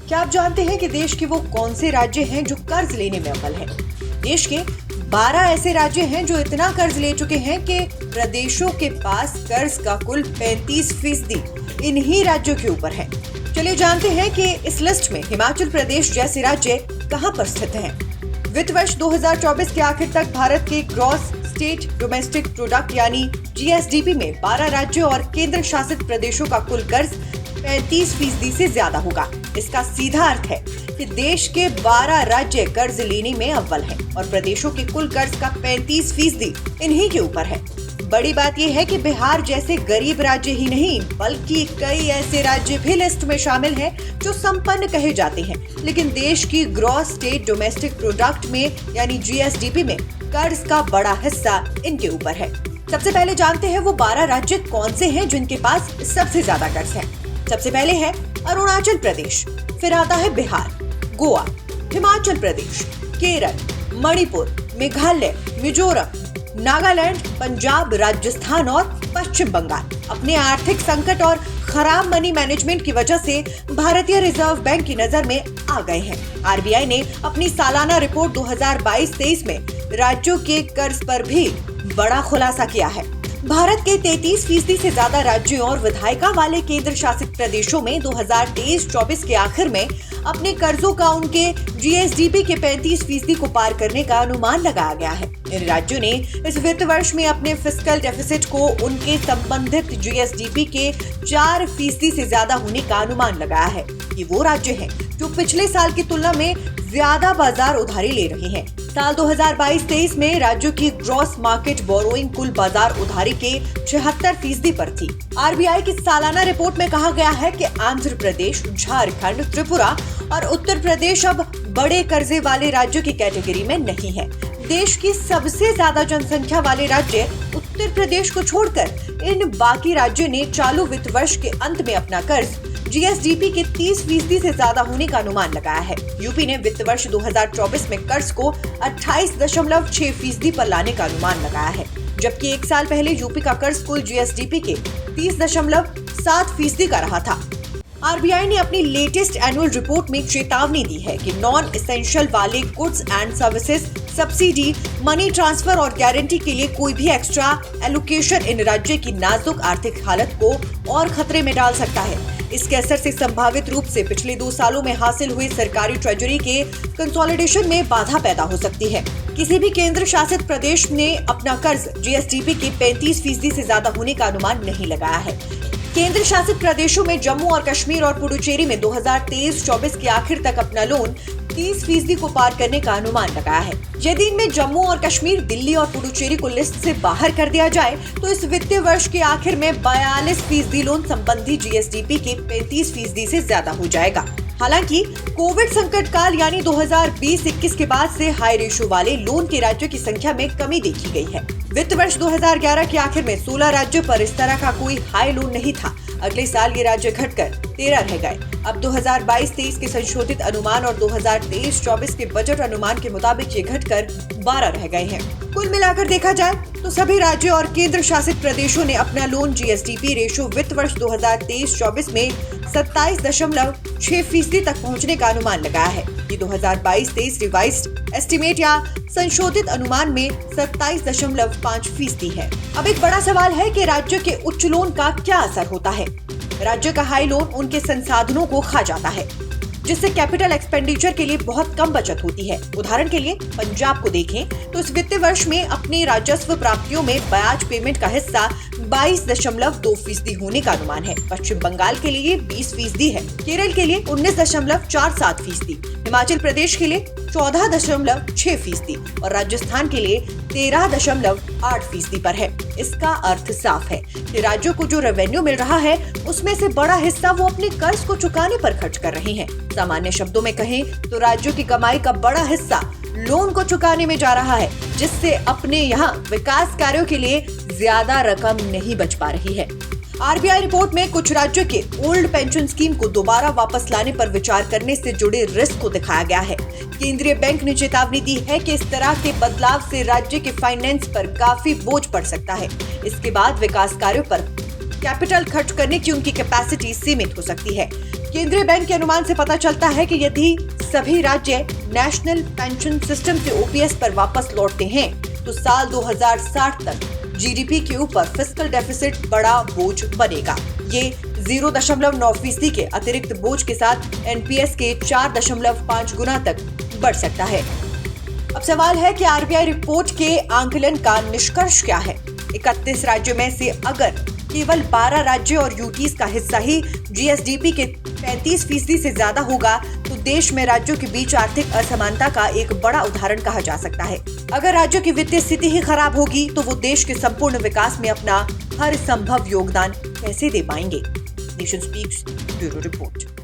क्या आप जानते हैं कि देश के वो कौन से राज्य हैं जो कर्ज लेने में अव्वल हैं? देश के 12 ऐसे राज्य हैं जो इतना कर्ज ले चुके हैं कि प्रदेशों के पास कर्ज का कुल 35% इन्हीं राज्यों के ऊपर है। चलिए जानते हैं कि इस लिस्ट में हिमाचल प्रदेश जैसे राज्य कहां पर स्थित हैं। वित्त वर्ष 2024 के आखिर तक भारत के ग्रॉस स्टेट डोमेस्टिक प्रोडक्ट यानी GSDP में 12 राज्यों और केंद्र शासित प्रदेशों का कुल कर्ज 35% से ज्यादा होगा। इसका सीधा अर्थ है कि देश के 12 राज्य कर्ज लेने में अव्वल हैं और प्रदेशों के कुल कर्ज का 35% इन्हीं के ऊपर है। बड़ी बात यह है कि बिहार जैसे गरीब राज्य ही नहीं बल्कि कई ऐसे राज्य भी लिस्ट में शामिल हैं जो संपन्न कहे जाते हैं, लेकिन देश की ग्रॉस स्टेट डोमेस्टिक प्रोडक्ट में यानी GSDP में कर्ज का बड़ा हिस्सा इनके ऊपर है। सबसे पहले जानते हैं वो 12 राज्य कौन से हैं जिनके पास सबसे ज्यादा कर्ज है। सबसे पहले है अरुणाचल प्रदेश, फिर आता है बिहार, गोवा, हिमाचल प्रदेश, केरल, मणिपुर, मेघालय, मिजोरम, नागालैंड, पंजाब, राजस्थान और पश्चिम बंगाल। अपने आर्थिक संकट और खराब मनी मैनेजमेंट की वजह से भारतीय रिजर्व बैंक की नजर में आ गए हैं। RBI ने अपनी सालाना रिपोर्ट 2022-23 में राज्यों के कर्ज पर भी बड़ा खुलासा किया है। भारत के 33% से ज्यादा राज्यों और विधायिका वाले केंद्र शासित प्रदेशों में 2023-24 के आखिर में अपने कर्जों का उनके GSDP के 35% को पार करने का अनुमान लगाया गया है। इन राज्यों ने इस वित्त वर्ष में अपने फिस्कल डेफिसिट को उनके संबंधित GSDP के 4% से ज्यादा होने का अनुमान लगाया है। ये वो राज्य हैं जो पिछले साल की तुलना में ज्यादा बाजार उधारी ले रहे हैं। साल 2022-23 में राज्यों की ग्रॉस मार्केट बोरोइंग कुल बाजार उधारी के 76% पर थी। RBI की सालाना रिपोर्ट में कहा गया है कि आंध्र प्रदेश, झारखंड, त्रिपुरा और उत्तर प्रदेश अब बड़े कर्जे वाले राज्यों की कैटेगरी में नहीं है। देश की सबसे ज्यादा जनसंख्या वाले राज्य उत्तर प्रदेश को छोड़कर इन बाकी राज्यों ने चालू वित्त वर्ष के अंत में अपना कर्ज GSDP के 30% से ज्यादा होने का अनुमान लगाया है। यूपी ने वित्त वर्ष 2024 में कर्ज को 28.6% पर लाने का अनुमान लगाया है, जबकि एक साल पहले यूपी का कर्ज कुल GSDP के 30.7% का रहा था। RBI ने अपनी लेटेस्ट एनुअल रिपोर्ट में चेतावनी दी है कि नॉन एसेंशियल वाले goods and services, subsidy, money transfer और गारंटी के लिए कोई भी एक्स्ट्रा एलोकेशन इन राज्य की नाजुक आर्थिक हालत को और खतरे में डाल सकता है। इसके असर से संभावित रूप से पिछले 2 सालों में हासिल हुए सरकारी ट्रेजरी के कंसोलिडेशन में बाधा पैदा हो सकती है। किसी भी केंद्र शासित प्रदेश ने अपना कर्ज GSDP के 35% से ज्यादा होने का अनुमान नहीं लगाया है। केंद्र शासित प्रदेशों में जम्मू और कश्मीर और पुडुचेरी में 2023-24 के आखिर तक अपना लोन 30% को पार करने का अनुमान लगाया है। यदि इनमें जम्मू और कश्मीर, दिल्ली और पुडुचेरी को लिस्ट से बाहर कर दिया जाए तो इस वित्तीय वर्ष के आखिर में 42% लोन संबंधी GSDP के 35% से ज्यादा हो जाएगा। हालांकि कोविड संकट काल यानी 2020-21 के बाद से हाई रेशो वाले लोन के राज्यों की संख्या में कमी देखी गई है। वित्त वर्ष 2011 के आखिर में 16 राज्यों पर इस तरह का कोई हाई लोन नहीं था। अगले साल ये राज्य घटकर 13 रह गए। अब 2022-23 के संशोधित अनुमान और 2023-24 के बजट अनुमान के मुताबिक ये घटकर 12 रह गए हैं। कुल मिलाकर देखा जाए तो सभी राज्यों और केंद्र शासित प्रदेशों ने अपना लोन GSDP रेशो वित्त वर्ष 2023-24 में 27.6% तक पहुंचने का अनुमान लगाया है। ये 2022-23 रिवाइज्ड एस्टीमेट या संशोधित अनुमान में 27.5% है। अब एक बड़ा सवाल है कि राज्यों के उच्च लोन का क्या असर होता है। राज्य का हाई लोन उनके संसाधनों को खा जाता है, जिससे कैपिटल एक्सपेंडिचर के लिए बहुत कम बचत होती है। उदाहरण के लिए पंजाब को देखें तो इस वित्तीय वर्ष में अपनी राजस्व प्राप्तियों में ब्याज पेमेंट का हिस्सा 22.2% होने का अनुमान है। पश्चिम बंगाल के लिए 20% है, केरल के लिए 19.47%, हिमाचल प्रदेश के लिए 14.6% और राजस्थान के लिए 13.8% पर है। इसका अर्थ साफ है कि राज्यों को जो रेवेन्यू मिल रहा है उसमें से बड़ा हिस्सा वो अपने कर्ज को चुकाने पर खर्च कर रहे हैं। सामान्य शब्दों में कहें तो राज्यों की कमाई का बड़ा हिस्सा लोन को चुकाने में जा रहा है, जिससे अपने यहाँ विकास कार्यों के लिए ज्यादा रकम नहीं बच पा रही है। RBI रिपोर्ट में कुछ राज्यों के ओल्ड पेंशन स्कीम को दोबारा वापस लाने पर विचार करने से जुड़े रिस्क को दिखाया गया है। केंद्रीय बैंक ने चेतावनी दी है कि इस तरह के बदलाव से राज्य के फाइनेंस पर काफी बोझ पड़ सकता है। इसके बाद विकास कार्यों पर कैपिटल खर्च करने की उनकी कैपेसिटी सीमित हो सकती है। केंद्रीय बैंक के अनुमान से पता चलता है कि यदि सभी राज्य नेशनल पेंशन सिस्टम से ओपीएस पर वापस लौटते हैं तो साल 2060 तक जीडीपी के ऊपर फिस्कल डेफिसिट बड़ा बोझ बनेगा। ये 0.9% के अतिरिक्त बोझ के साथ एनपीएस के 4.5 गुना तक बढ़ सकता है। अब सवाल है कि आरबीआई रिपोर्ट के आंकलन का निष्कर्ष क्या है। 31 राज्यों में से अगर केवल 12 राज्य और यूटीज का हिस्सा ही जीएसडीपी के 35% से ज्यादा होगा तो देश में राज्यों के बीच आर्थिक असमानता का एक बड़ा उदाहरण कहा जा सकता है। अगर राज्यों की वित्तीय स्थिति ही खराब होगी तो वो देश के संपूर्ण विकास में अपना हर संभव योगदान कैसे दे पाएंगे। Nation speaks bureau report.